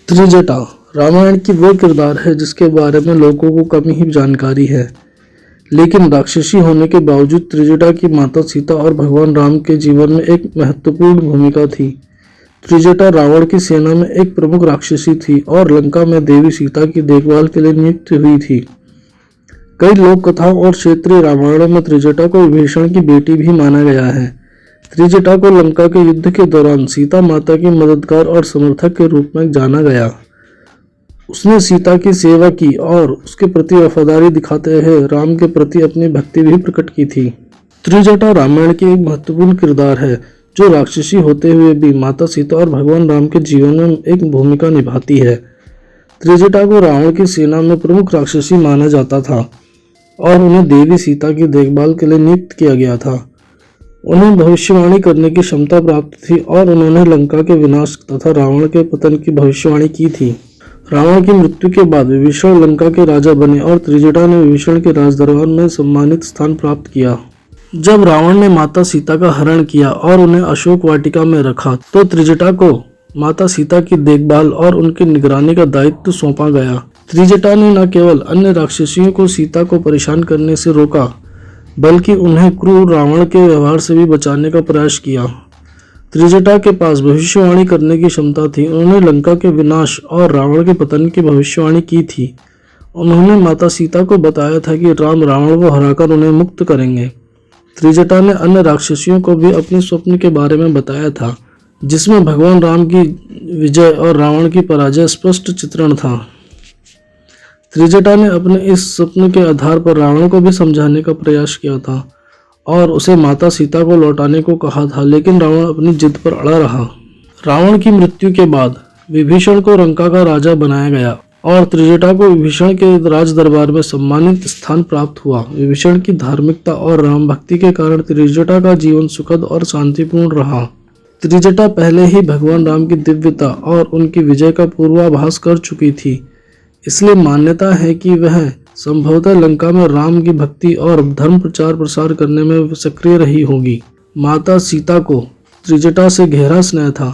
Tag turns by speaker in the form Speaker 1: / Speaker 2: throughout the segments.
Speaker 1: त्रिजटा रामायण की वो किरदार है जिसके बारे में लोगों को कम ही जानकारी है, लेकिन राक्षसी होने के बावजूद त्रिजटा की माता सीता और भगवान राम के जीवन में एक महत्वपूर्ण भूमिका थी। त्रिजटा रावण की सेना में एक प्रमुख राक्षसी थी और लंका में देवी सीता की देखभाल के लिए नियुक्त हुई थी। कई लोक कथाओं और क्षेत्रीय रामायणों में त्रिजटा को विभीषण की बेटी भी माना गया है। त्रिजटा को लंका के युद्ध के दौरान सीता माता की मददगार और समर्थक के रूप में जाना गया। उसने सीता की सेवा की और उसके प्रति वफादारी दिखाते हुए राम के प्रति अपनी भक्ति भी प्रकट की थी। त्रिजटा रामायण की एक महत्वपूर्ण किरदार है जो राक्षसी होते हुए भी माता सीता और भगवान राम के जीवन में एक भूमिका निभाती है। त्रिजटा को रावण की सेना में प्रमुख राक्षसी माना जाता था और उन्हें देवी सीता की देखभाल के लिए नियुक्त किया गया था। उन्हें भविष्यवाणी करने की क्षमता प्राप्त थी और उन्होंने लंका के विनाश तथा रावण के पतन की भविष्यवाणी की थी। रावण की मृत्यु के बाद विभीषण लंका के राजा बने और त्रिजटा ने विभीषण के राजदरबार में सम्मानित स्थान प्राप्त किया। जब रावण ने माता सीता का हरण किया और उन्हें अशोक वाटिका में रखा तो त्रिजटा को माता सीता की देखभाल और उनकी निगरानी का दायित्व सौंपा गया। त्रिजटा ने न केवल अन्य राक्षसियों को सीता को परेशान करने से रोका, बल्कि उन्हें क्रूर रावण के व्यवहार से भी बचाने का प्रयास किया। त्रिजटा के पास भविष्यवाणी करने की क्षमता थी। उन्होंने लंका के विनाश और रावण के पतन की भविष्यवाणी की थी। उन्होंने माता सीता को बताया था कि राम रावण को हराकर उन्हें मुक्त करेंगे। त्रिजटा ने अन्य राक्षसियों को भी अपने स्वप्न के बारे में बताया था, जिसमें भगवान राम की विजय और रावण की पराजय स्पष्ट चित्रण था। त्रिजटा ने अपने इस स्वप्न के आधार पर रावण को भी समझाने का प्रयास किया था और उसे माता सीता को लौटाने को कहा था, लेकिन रावण अपनी जिद पर अड़ा रहा। रावण की मृत्यु के बाद विभीषण को लंका का राजा बनाया गया और त्रिजटा को विभीषण के राज दरबार में सम्मानित स्थान प्राप्त हुआ। विभीषण की धार्मिकता और राम भक्ति के कारण त्रिजटा का जीवन सुखद और शांतिपूर्ण रहा। त्रिजटा पहले ही भगवान राम की दिव्यता और उनकी विजय का पूर्वाभास कर चुकी थी, इसलिए मान्यता है कि वह संभवतः लंका में राम की भक्ति और धर्म प्रचार प्रसार करने में सक्रिय रही होगी। माता सीता को त्रिजटा से गहरा स्नेह था।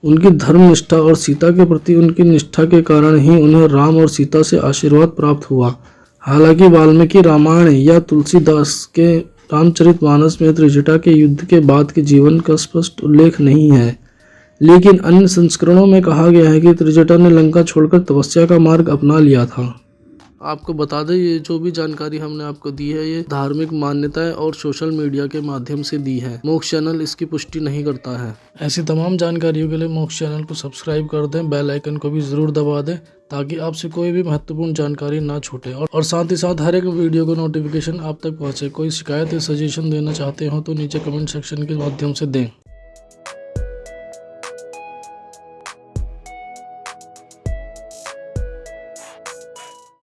Speaker 1: उनकी धर्म निष्ठा और सीता के प्रति उनकी निष्ठा के कारण ही उन्हें राम और सीता से आशीर्वाद प्राप्त हुआ। हालांकि वाल्मीकि रामायण या तुलसीदास के रामचरितमानस में त्रिजटा के युद्ध के बाद के जीवन का स्पष्ट उल्लेख नहीं है, लेकिन अन्य संस्करणों में कहा गया है कि त्रिजटा ने लंका छोड़कर तपस्या का मार्ग अपना लिया था। आपको बता दें, ये जो भी जानकारी हमने आपको दी है ये धार्मिक मान्यताएं और सोशल मीडिया के माध्यम से दी है। मोक्ष चैनल इसकी पुष्टि नहीं करता है। ऐसी तमाम जानकारियों के लिए मोक्ष चैनल को सब्सक्राइब कर दें, बेल आइकन को भी जरूर दबा दें ताकि आपसे कोई भी महत्वपूर्ण जानकारी ना छूटे और साथ ही साथ हर एक वीडियो को नोटिफिकेशन आप तक पहुँचे। कोई शिकायत या सजेशन देना चाहते हो तो नीचे कमेंट सेक्शन के माध्यम से दें।